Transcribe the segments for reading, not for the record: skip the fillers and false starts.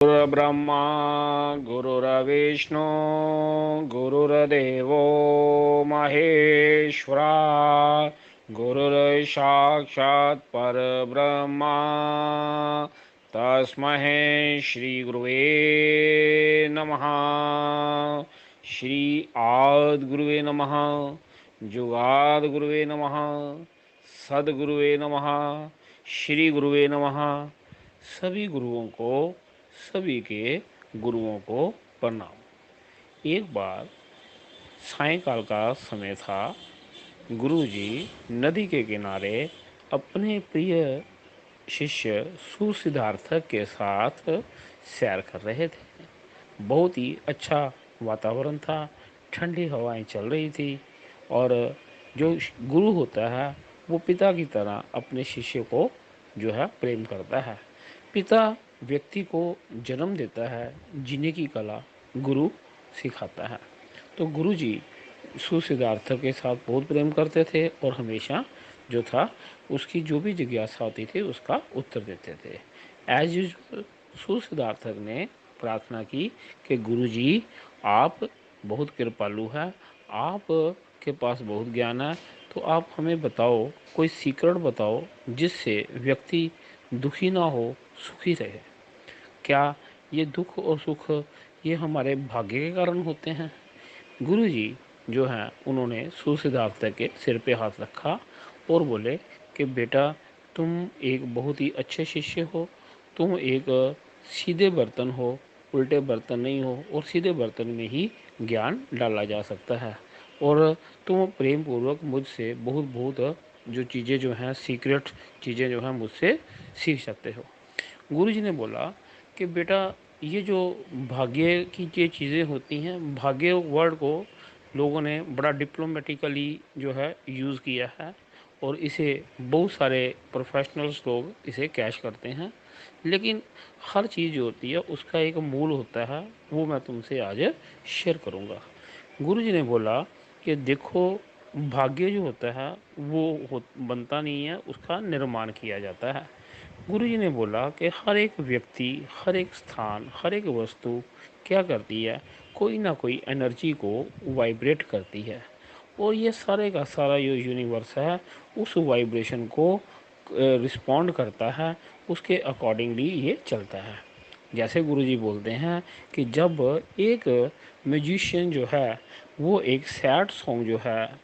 गुरुर्ब्रह्मा गुरुर्विष्णु गुरुर्देवो महेश्वरा गुरुर्साक्षात् परब्रह्मा तस्मै श्रीगुरुवे नमः। श्री आद्गुरुवे नमः, जुगाद्गुरुवे नमः, सद्गुरुवे नमः, श्री गुरुवे नमः। सभी गुरुओं को, सभी के गुरुओं को प्रणाम। एक बार सायंकाल का समय था। गुरुजी नदी के किनारे अपने प्रिय शिष्य सुसिद्धार्थक के साथ सैर कर रहे थे। बहुत ही अच्छा वातावरण था, ठंडी हवाएं चल रही थी और जो गुरु होता है वो पिता की तरह अपने शिष्य को जो है प्रेम करता है। पिता व्यक्ति को जन्म देता है, जीने की कला गुरु सिखाता है। तो गुरु जी सुसिद्धार्थ के साथ बहुत प्रेम करते थे और हमेशा जो था उसकी जो भी जिज्ञासा होती थी उसका उत्तर देते थे। एज यूजल सुसिद्धार्थक ने प्रार्थना की कि गुरु जी आप बहुत कृपालु हैं, आप के पास बहुत ज्ञान है, तो आप हमें बताओ, कोई सीक्रेट बताओ जिससे व्यक्ति दुखी ना हो, सुखी रहे। क्या ये दुख और सुख ये हमारे भाग्य के कारण होते हैं? गुरुजी जो हैं उन्होंने सुसिद्धार्थ के सिर पे हाथ रखा और बोले कि बेटा तुम एक बहुत ही अच्छे शिष्य हो, तुम एक सीधे बर्तन हो, उल्टे बर्तन नहीं हो और सीधे बर्तन में ही ज्ञान डाला जा सकता है और तुम प्रेम पूर्वक मुझसे बहुत बहुत जो चीज़ें जो हैं सीक्रेट चीज़ें जो हैं मुझसे सीख सकते हो। गुरुजी ने बोला कि बेटा ये जो भाग्य की ये चीज़ें होती हैं, भाग्य वर्ड को लोगों ने बड़ा डिप्लोमेटिकली जो है यूज़ किया है और इसे बहुत सारे प्रोफेशनल्स लोग इसे कैश करते हैं। लेकिन हर चीज़ जो होती है उसका एक मूल होता है, वो मैं तुमसे आज शेयर करूँगा। गुरुजी ने बोला कि देखो भाग्य जो होता है वो बनता नहीं है, उसका निर्माण किया जाता है। गुरुजी ने बोला कि हर एक व्यक्ति, हर एक स्थान, हर एक वस्तु क्या करती है, कोई ना कोई एनर्जी को वाइब्रेट करती है और ये सारे का सारा जो यूनिवर्स है उस वाइब्रेशन को रिस्पॉन्ड करता है, उसके अकॉर्डिंगली ये चलता है। जैसे गुरुजी बोलते हैं कि जब एक म्यूजिशियन जो है वो एक सैड सॉन्ग जो है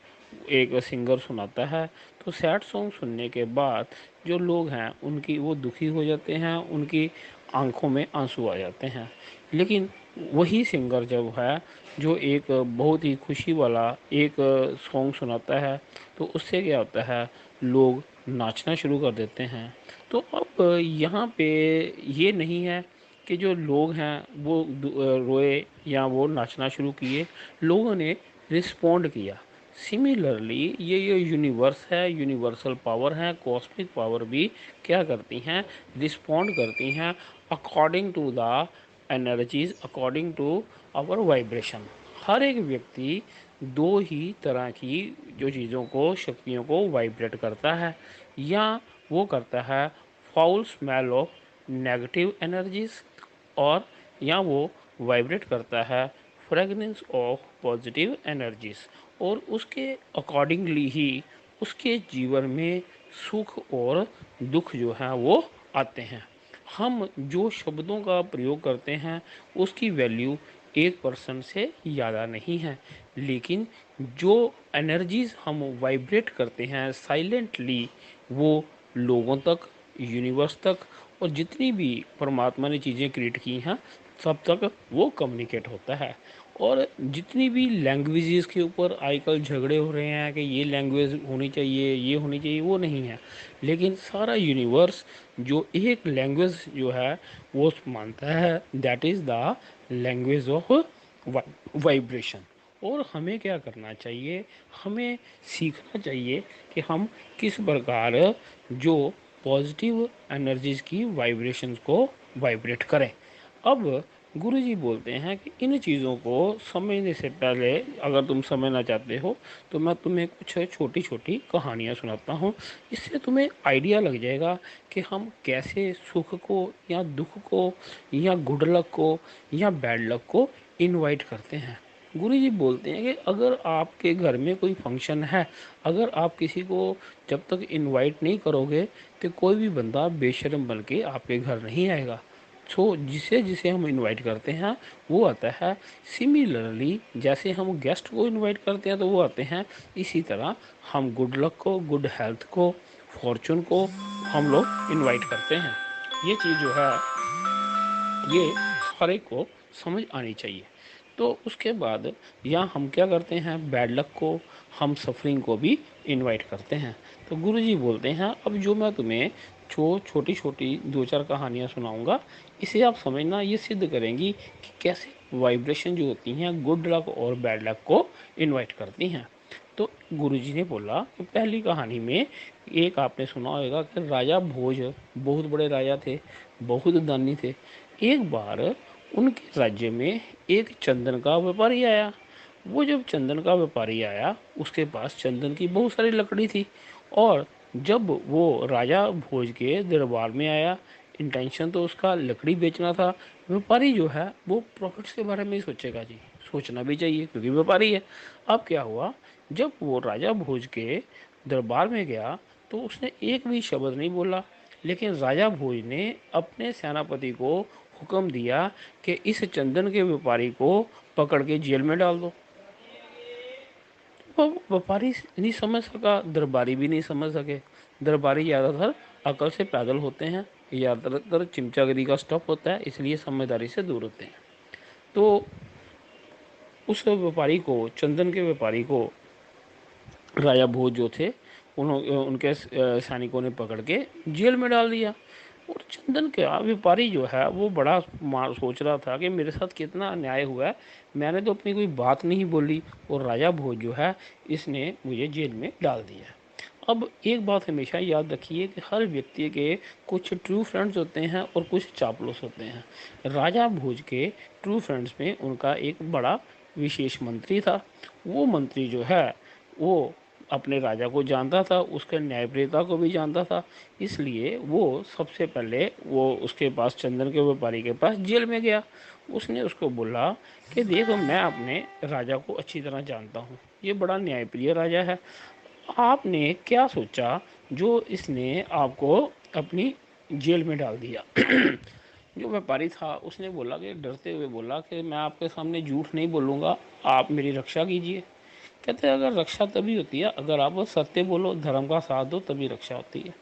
एक सिंगर सुनाता है, तो सैड सॉन्ग सुनने के बाद जो लोग हैं उनकी वो दुखी हो जाते हैं, उनकी आंखों में आंसू आ जाते हैं। लेकिन वही सिंगर जब है जो एक बहुत ही खुशी वाला एक सॉन्ग सुनाता है तो उससे क्या होता है, लोग नाचना शुरू कर देते हैं। तो अब यहाँ पे ये नहीं है कि जो लोग हैं वो रोए या वो नाचना शुरू किए, लोगों ने रिस्पॉन्ड किया। सिमिलरली ये यूनिवर्स है, यूनिवर्सल पावर है, कॉस्मिक पावर भी क्या करती हैं, रिस्पॉन्ड करती हैं according to the energies, according to our vibration. हर एक व्यक्ति दो ही तरह की जो चीज़ों को, शक्तियों को वाइब्रेट करता है, या वो करता है foul smell of negative energies, और या वो वाइब्रेट करता है फ्रेगनेंस ऑफ पॉजिटिव एनर्जीज, और उसके अकॉर्डिंगली ही उसके जीवन में सुख और दुख जो है वो आते हैं। हम जो शब्दों का प्रयोग करते हैं उसकी वैल्यू 1% से ज़्यादा नहीं है, लेकिन जो एनर्जीज हम वाइब्रेट करते हैं साइलेंटली वो लोगों तक, यूनिवर्स तक और जितनी भी परमात्मा ने चीज़ें क्रिएट की हैं सब तक वो कम्युनिकेट होता है। और जितनी भी लैंग्वेजेस के ऊपर आजकल झगड़े हो रहे हैं कि ये लैंग्वेज होनी चाहिए, ये होनी चाहिए, वो नहीं है। लेकिन सारा यूनिवर्स जो एक लैंग्वेज जो है वो मानता है, that is the language of vibration. और हमें क्या करना चाहिए, हमें सीखना चाहिए कि हम किस प्रकार जो पॉजिटिव एनर्जीज की वाइब्रेशंस को वाइब्रेट करें। अब गुरुजी बोलते हैं कि इन चीज़ों को समझने से पहले, अगर तुम समझना चाहते हो तो मैं तुम्हें कुछ छोटी छोटी कहानियाँ सुनाता हूँ। इससे तुम्हें आइडिया लग जाएगा कि हम कैसे सुख को या दुख को या गुड लक को या बैड लक को इनवाइट करते हैं। गुरुजी बोलते हैं कि अगर आपके घर में कोई फंक्शन है, अगर आप किसी को जब तक इनवाइट नहीं करोगे तो कोई भी बंदा बेशर्म बन के आपके घर नहीं आएगा। सो जिसे जिसे हम इनवाइट करते हैं वो आता है। सिमिलरली जैसे हम गेस्ट को इनवाइट करते हैं तो वो आते हैं, इसी तरह हम गुड लक को, गुड हेल्थ को, फॉर्चून को हम लोग इनवाइट करते हैं। ये चीज़ जो है ये हर एक को समझ आनी चाहिए। तो उसके बाद यहाँ हम क्या करते हैं, बैड लक को, हम सफरिंग को भी इनवाइट करते हैं। तो गुरुजी बोलते हैं अब जो मैं तुम्हें छोटी छोटी दो चार कहानियाँ सुनाऊंगा, इसे आप समझना, ये सिद्ध करेंगी कि कैसे वाइब्रेशन जो होती हैं गुड लक और बैड लक को इनवाइट करती हैं। तो गुरुजी ने बोला कि पहली कहानी में एक आपने सुना होगा कि राजा भोज बहुत बड़े राजा थे, बहुत दानी थे। एक बार उनके राज्य में एक चंदन का व्यापारी आया। वो जब चंदन का व्यापारी आया उसके पास चंदन की बहुत सारी लकड़ी थी। और जब वो राजा भोज के दरबार में आया, इंटेंशन तो उसका लकड़ी बेचना था। व्यापारी जो है वो प्रॉफिट्स के बारे में ही सोचेगा जी, सोचना भी चाहिए क्योंकि व्यापारी है। अब क्या हुआ, जब वो राजा भोज के दरबार में गया तो उसने एक भी शब्द नहीं बोला। लेकिन राजा भोज ने अपने सेनापति को हुक्म दिया कि इस चंदन के व्यापारी को पकड़ के जेल में डाल दो। वो व्यापारी नहीं समझ सका, दरबारी भी नहीं समझ सके। दरबारी ज़्यादातर अकल से पैदल होते हैं, ज़्यादातर चिमचागिरी का स्टॉप होता है, इसलिए समझदारी से दूर होते हैं। तो उस व्यापारी को, चंदन के व्यापारी को राजा भोज जो थे उनके सैनिकों ने पकड़ के जेल में डाल दिया। और चंदन का व्यापारी जो है वो बड़ा सोच रहा था कि मेरे साथ कितना अन्याय हुआ है, मैंने तो अपनी कोई बात नहीं बोली और राजा भोज जो है इसने मुझे जेल में डाल दिया। अब एक बात हमेशा याद रखिए कि हर व्यक्ति के कुछ ट्रू फ्रेंड्स होते हैं और कुछ चापलूस होते हैं। राजा भोज के ट्रू फ्रेंड्स में उनका एक बड़ा विशेष मंत्री था। वो मंत्री जो है वो अपने राजा को जानता था, उसके न्यायप्रियता को भी जानता था। इसलिए वो सबसे पहले वो उसके पास, चंदन के व्यापारी के पास जेल में गया। उसने उसको बोला कि देखो मैं अपने राजा को अच्छी तरह जानता हूँ, ये बड़ा न्यायप्रिय राजा है। आपने क्या सोचा जो इसने आपको अपनी जेल में डाल दिया। जो व्यापारी था उसने बोला कि, डरते हुए बोला कि मैं आपके सामने झूठ नहीं बोलूँगा, आप मेरी रक्षा कीजिए। कहते हैं अगर रक्षा तभी होती है अगर आप सत्य बोलो, धर्म का साथ दो, तभी रक्षा होती है।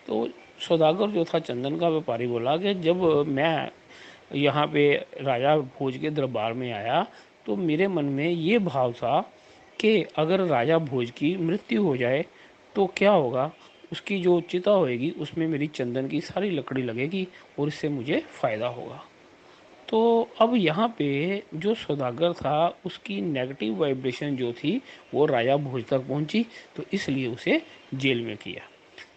तो सौदागर जो था, चंदन का व्यापारी, बोला कि जब मैं यहाँ पे राजा भोज के दरबार में आया तो मेरे मन में ये भाव था कि अगर राजा भोज की मृत्यु हो जाए तो क्या होगा, उसकी जो चिता होएगी उसमें मेरी चंदन की सारी लकड़ी लगेगी और इससे मुझे फ़ायदा होगा। तो अब यहाँ पे जो सौदागर था उसकी नेगेटिव वाइब्रेशन जो थी वो राजा भोज तक पहुँची, तो इसलिए उसे जेल में किया।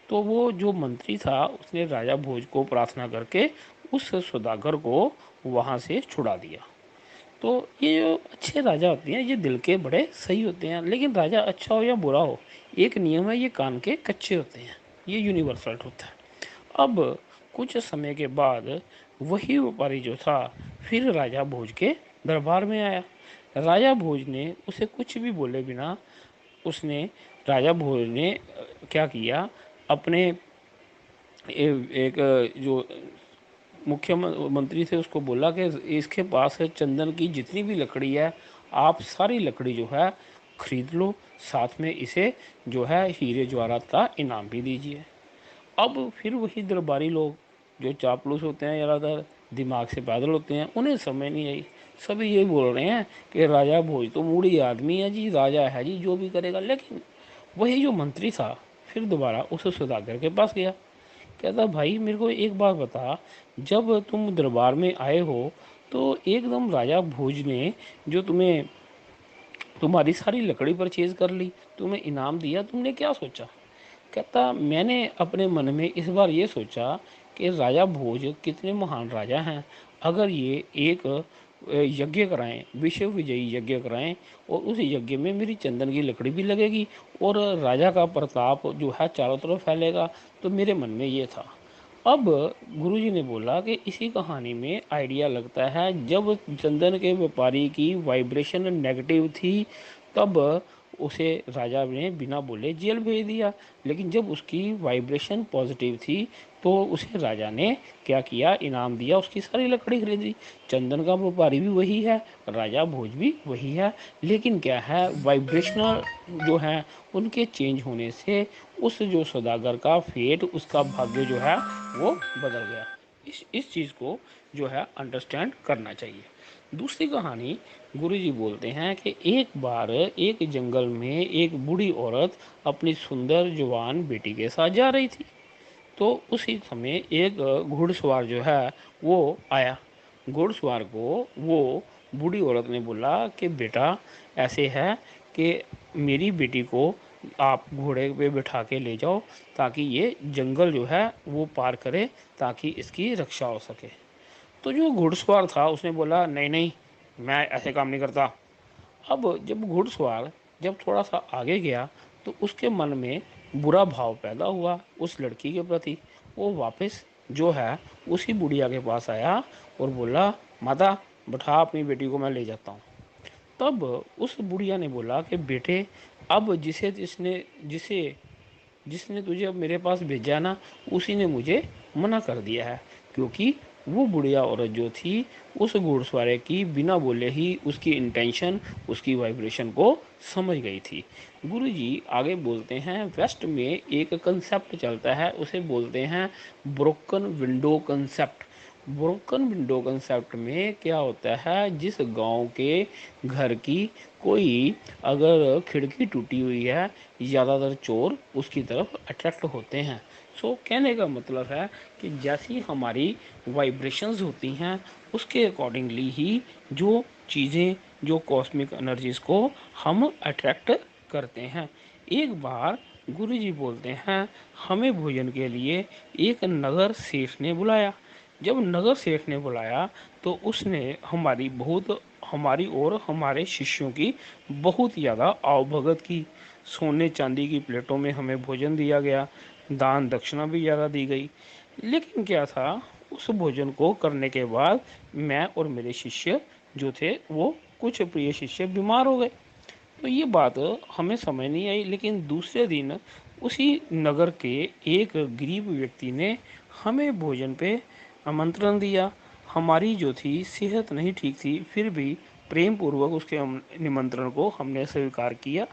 तो वो जो मंत्री था उसने राजा भोज को प्रार्थना करके उस सौदागर को वहाँ से छुड़ा दिया। तो ये जो अच्छे राजा होते हैं ये दिल के बड़े सही होते हैं। लेकिन राजा अच्छा हो या बुरा हो, एक नियम है, ये कान के कच्चे होते हैं, ये यूनिवर्सल होता है। अब कुछ समय के बाद वही व्यापारी जो था फिर राजा भोज के दरबार में आया। राजा भोज ने उसे कुछ भी बोले बिना, उसने राजा भोज ने क्या किया, अपने एक जो मुख्यमंत्री थे उसको बोला कि इसके पास है चंदन की जितनी भी लकड़ी है, आप सारी लकड़ी जो है खरीद लो, साथ में इसे जो है हीरे जवाहरात का इनाम भी दीजिए। अब फिर वही दरबारी लोग जो चापलूस होते हैं, ज़्यादातर दिमाग से पैदल होते हैं, उन्हें समझ नहीं आई। सभी यही बोल रहे हैं कि राजा भोज तो मूड़ी आदमी है जी, राजा है जी, जो भी करेगा। लेकिन वही जो मंत्री था फिर दोबारा उस सौदागर के पास गया। कहता भाई मेरे को एक बात बता, जब तुम दरबार में आए हो तो एकदम राजा भोज ने जो तुम्हें, तुम्हारी सारी लकड़ी परचेज कर ली, तुम्हें इनाम दिया, तुमने क्या सोचा। कहता मैंने अपने मन में इस बार ये सोचा कि राजा भोज कितने महान राजा हैं। अगर ये एक यज्ञ कराएं, विश्व विजयी यज्ञ कराएं, और उस यज्ञ में मेरी चंदन की लकड़ी भी लगेगी और राजा का प्रताप जो है चारों तरफ फैलेगा। तो मेरे मन में ये था। अब गुरुजी ने बोला कि इसी कहानी में आइडिया लगता है, जब चंदन के व्यापारी की वाइब्रेशन नेगेटिव थी तब उसे राजा ने बिना बोले जेल भेज दिया, लेकिन जब उसकी वाइब्रेशन पॉजिटिव थी तो उसे राजा ने क्या किया, इनाम दिया, उसकी सारी लकड़ी खरीदी। चंदन का व्यापारी भी वही है, राजा भोज भी वही है, लेकिन क्या है, वाइब्रेशनल जो है उनके चेंज होने से उस जो सौदागर का फेट, उसका भाग्य जो है वो बदल गया। इस चीज़ को जो है अंडरस्टैंड करना चाहिए। दूसरी कहानी, गुरुजी बोलते हैं कि एक बार एक जंगल में एक बूढ़ी औरत अपनी सुंदर जवान बेटी के साथ जा रही थी। तो उसी समय एक घुड़सवार जो है वो आया। घुड़सवार को वो बूढ़ी औरत ने बोला कि बेटा, ऐसे है कि मेरी बेटी को आप घोड़े पे बिठा के ले जाओ ताकि ये जंगल जो है वो पार करे, ताकि इसकी रक्षा हो सके। तो जो घुड़सवार था उसने बोला नहीं नहीं, मैं ऐसे काम नहीं करता। अब जब घुड़सवार जब थोड़ा सा आगे गया तो उसके मन में बुरा भाव पैदा हुआ उस लड़की के प्रति। वो वापस जो है उसी बुढ़िया के पास आया और बोला, माता बैठा अपनी बेटी को, मैं ले जाता हूँ। तब उस बुढ़िया ने बोला कि बेटे, अब जिसे जिसने तुझे अब मेरे पास भेजा ना, उसी ने मुझे मना कर दिया है, क्योंकि वो बुढ़िया औरत जो थी उस घुड़सवारे की बिना बोले ही उसकी इंटेंशन, उसकी वाइब्रेशन को समझ गई थी। गुरुजी आगे बोलते हैं, वेस्ट में एक कंसेप्ट चलता है, उसे बोलते हैं broken window concept. Broken window concept में क्या होता है, जिस गांव के घर की कोई अगर खिड़की टूटी हुई है, ज़्यादातर चोर उसकी तरफ अट्रैक्ट होते हैं। सो कहने का मतलब है कि जैसी हमारी वाइब्रेशंस होती हैं उसके अकॉर्डिंगली ही जो चीज़ें, जो कॉस्मिक एनर्जीज को हम अट्रैक्ट करते हैं। एक बार गुरुजी बोलते हैं, हमें भोजन के लिए एक नगर सेठ ने बुलाया। जब नगर सेठ ने बुलाया तो उसने हमारी और हमारे शिष्यों की बहुत ज़्यादा आवभगत की। सोने चांदी की प्लेटों में हमें भोजन दिया गया, दान दक्षिणा भी ज़्यादा दी गई। लेकिन क्या था, उस भोजन को करने के बाद मैं और मेरे शिष्य जो थे वो कुछ प्रिय शिष्य बीमार हो गए। तो ये बात हमें समझ नहीं आई, लेकिन दूसरे दिन उसी नगर के एक गरीब व्यक्ति ने हमें भोजन पे आमंत्रण दिया। हमारी जो थी सेहत नहीं ठीक थी, फिर भी प्रेम पूर्वक उसके निमंत्रण को हमने स्वीकार किया।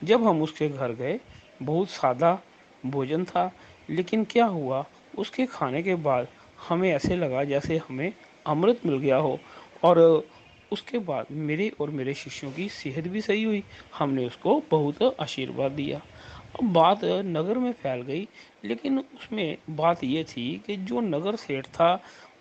जब हम उसके घर गए, बहुत सादा भोजन था, लेकिन क्या हुआ, उसके खाने के बाद हमें ऐसे लगा जैसे हमें अमृत मिल गया हो। और उसके बाद मेरे और मेरे शिष्यों की सेहत भी सही हुई। हमने उसको बहुत आशीर्वाद दिया। अब बात नगर में फैल गई, लेकिन उसमें बात ये थी कि जो नगर सेठ था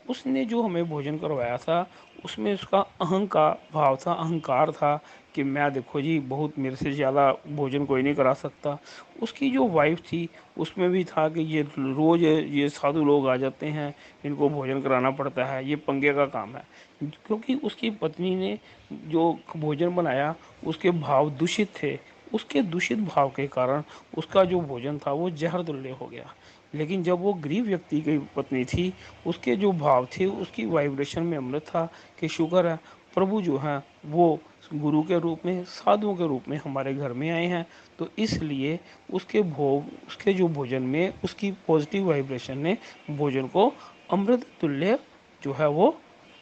उसने जो हमें भोजन करवाया था उसमें उसका अहंकार भाव था, अहंकार था कि मैं देखो जी, बहुत मेरे से ज़्यादा भोजन कोई नहीं करा सकता। उसकी जो वाइफ थी उसमें भी था कि ये रोज़ ये साधु लोग आ जाते हैं, इनको भोजन कराना पड़ता है, ये पंगे का काम है। क्योंकि उसकी पत्नी ने जो भोजन बनाया उसके भाव दूषित थे, उसके दूषित भाव के कारण उसका जो भोजन था वो जहर तुल्य हो गया। लेकिन जब वो गरीब व्यक्ति की पत्नी थी, उसके जो भाव थे, उसकी वाइब्रेशन में अमृत था कि शुक्र है प्रभु जो है वो गुरु के रूप में, साधुओं के रूप में हमारे घर में आए हैं। तो इसलिए उसके भोग, उसके जो भोजन में उसकी पॉजिटिव वाइब्रेशन ने भोजन को अमृत तुल्य जो है वो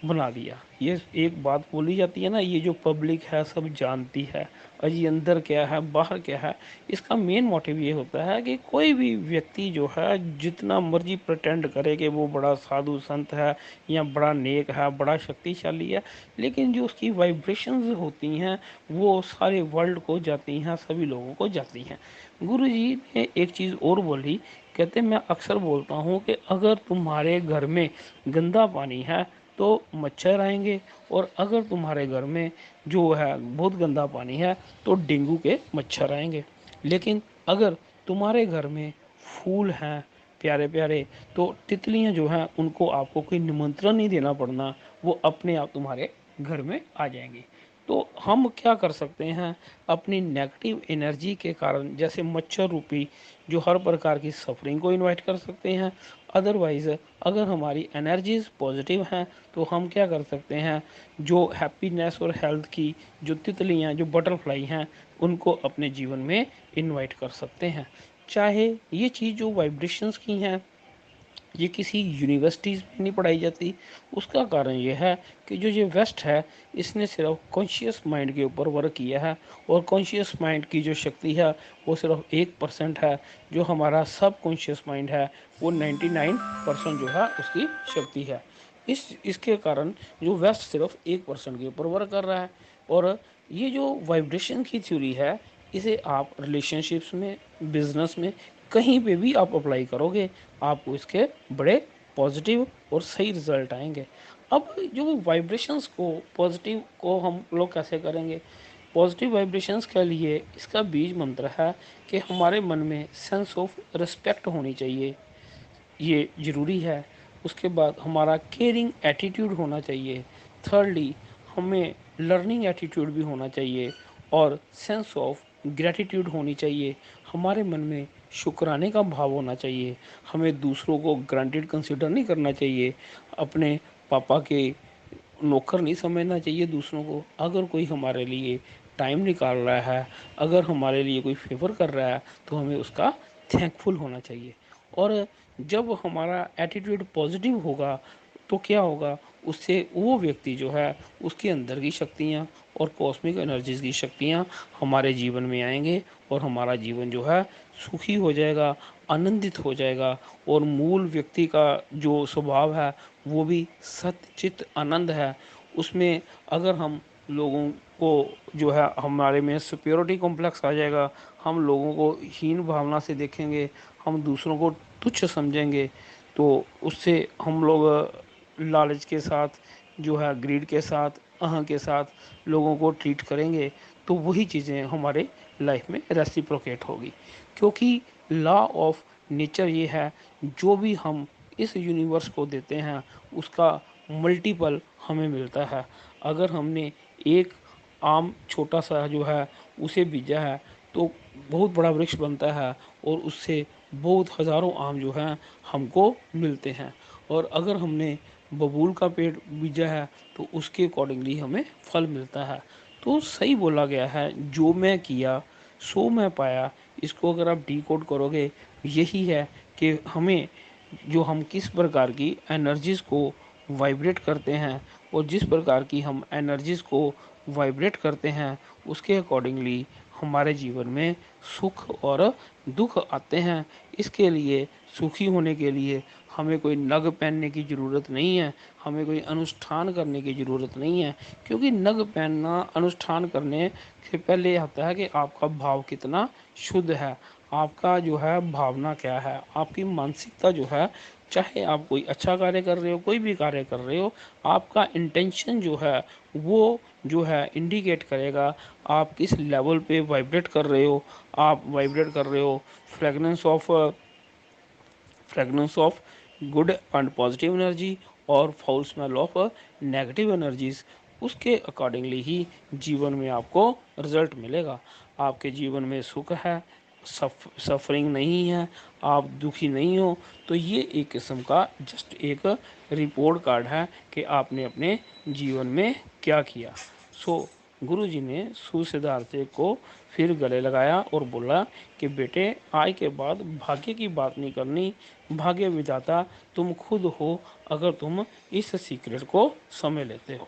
बना दिया। ये एक बात बोली जाती है ना, ये जो पब्लिक है सब जानती है अजी अंदर क्या है बाहर क्या है। इसका मेन मोटिव ये होता है कि कोई भी व्यक्ति जो है जितना मर्जी प्रटेंड करे कि वो बड़ा साधु संत है या बड़ा नेक है, बड़ा शक्तिशाली है, लेकिन जो उसकी वाइब्रेशंस होती हैं वो सारे वर्ल्ड को जाती हैं, सभी लोगों को जाती हैं। गुरु जी ने एक चीज़ और बोली, कहते मैं अक्सर बोलता हूँ कि अगर तुम्हारे घर में गंदा पानी है तो मच्छर आएंगे, और अगर तुम्हारे घर में जो है बहुत गंदा पानी है तो डेंगू के मच्छर आएंगे। लेकिन अगर तुम्हारे घर में फूल हैं, प्यारे प्यारे, तो तितलियां जो हैं उनको आपको कोई निमंत्रण नहीं देना पड़ना, वो अपने आप तुम्हारे घर में आ जाएंगी। तो हम क्या कर सकते हैं, अपनी नेगेटिव एनर्जी के कारण, जैसे मच्छर रूपी, जो हर प्रकार की सफरिंग को इनवाइट कर सकते हैं। अदरवाइज अगर हमारी एनर्जीज पॉजिटिव हैं तो हम क्या कर सकते हैं, जो हैप्पीनेस और हेल्थ की जो तितलियां, जो बटरफ्लाई हैं, उनको अपने जीवन में इनवाइट कर सकते हैं। चाहे ये चीज़ जो वाइब्रेशंस की हैं, ये किसी यूनिवर्सिटीज़ में नहीं पढ़ाई जाती। उसका कारण ये है कि जो ये वेस्ट है, इसने सिर्फ कॉन्शियस माइंड के ऊपर वर्क किया है, और कॉन्शियस माइंड की जो शक्ति है वो सिर्फ 1% है। जो हमारा सब कॉन्शियस माइंड है वो 99% जो है उसकी शक्ति है। इसके कारण जो वेस्ट सिर्फ 1% के ऊपर वर्क कर रहा है। और ये जो वाइब्रेशन की थ्योरी है, इसे आप रिलेशनशिप्स में, बिजनेस में, कहीं पे भी आप अप्लाई करोगे, आपको इसके बड़े पॉजिटिव और सही रिजल्ट आएंगे। अब जो वाइब्रेशंस को, पॉजिटिव को हम लोग कैसे करेंगे? पॉजिटिव वाइब्रेशंस के लिए इसका बीज मंत्र है कि हमारे मन में सेंस ऑफ रिस्पेक्ट होनी चाहिए, ये ज़रूरी है। उसके बाद हमारा केयरिंग एटीट्यूड होना चाहिए। थर्डली, हमें लर्निंग एटीट्यूड भी होना चाहिए, और सेंस ऑफ ग्रेटिट्यूड होनी चाहिए। हमारे मन में शुक्राने का भाव होना चाहिए। हमें दूसरों को ग्रांटेड कंसिडर नहीं करना चाहिए। अपने पापा के नौकर नहीं समझना चाहिए दूसरों को। अगर कोई हमारे लिए टाइम निकाल रहा है, अगर हमारे लिए कोई फेवर कर रहा है, तो हमें उसका थैंकफुल होना चाहिए। और जब हमारा एटीट्यूड पॉजिटिव होगा तो क्या होगा, उससे वो व्यक्ति जो है, उसके अंदर की शक्तियाँ और कॉस्मिक एनर्जीज की शक्तियाँ हमारे जीवन में आएंगे, और हमारा जीवन जो है सुखी हो जाएगा, आनंदित हो जाएगा। और मूल व्यक्ति का जो स्वभाव है वो भी सच्चित आनंद है। उसमें अगर हम लोगों को जो है, हमारे में सुपियोरिटी कॉम्प्लेक्स आ जाएगा, हम लोगों को हीन भावना से देखेंगे, हम दूसरों को तुच्छ समझेंगे, तो उससे हम लोग लालच के साथ, जो है ग्रीड के साथ, अहं के साथ लोगों को ट्रीट करेंगे, तो वही चीज़ें हमारे लाइफ में रेसिप्रोकेट होगी। क्योंकि लॉ ऑफ नेचर ये है, जो भी हम इस यूनिवर्स को देते हैं उसका मल्टीपल हमें मिलता है। अगर हमने एक आम छोटा सा जो है उसे बीजा है, तो बहुत बड़ा वृक्ष बनता है, और उससे बहुत हज़ारों आम जो हैं हमको मिलते हैं। और अगर हमने बबूल का पेड़ बीजा है, तो उसके अकॉर्डिंगली हमें फल मिलता है। तो सही बोला गया है, जो मैं किया सो मैं पाया। इसको अगर आप डिकोड करोगे, यही है कि हमें, जो हम किस प्रकार की एनर्जीज को वाइब्रेट करते हैं, और जिस प्रकार की हम एनर्जीज को वाइब्रेट करते हैं, उसके अकॉर्डिंगली हमारे जीवन में सुख और दुख आते हैं। इसके लिए, सुखी होने के लिए, हमें कोई नग पहनने की ज़रूरत नहीं है, हमें कोई अनुष्ठान करने की ज़रूरत नहीं है। क्योंकि नग पहनना, अनुष्ठान करने से पहले आता है कि आपका भाव कितना शुद्ध है, आपका जो है भावना क्या है, आपकी मानसिकता जो है। चाहे आप कोई अच्छा कार्य कर रहे हो, कोई भी कार्य कर रहे हो, आपका इंटेंशन जो है वो जो है इंडिकेट करेगा आप किस लेवल पे वाइब्रेट कर रहे हो। आप वाइब्रेट कर रहे हो fragrance of good and positive energy, और foul smell of negative energies, उसके अकॉर्डिंगली ही जीवन में आपको रिजल्ट मिलेगा। आपके जीवन में सुख है, सफरिंग नहीं है, आप दुखी नहीं हो, तो ये एक किस्म का जस्ट एक रिपोर्ट कार्ड है कि आपने अपने जीवन में क्या किया। सो गुरु जी ने सुसिद्धार्थ को फिर गले लगाया और बोला कि बेटे, आज के बाद भाग्य की बात नहीं करनी, भाग्य विधाता तुम खुद हो, अगर तुम इस सीक्रेट को समझ लेते हो।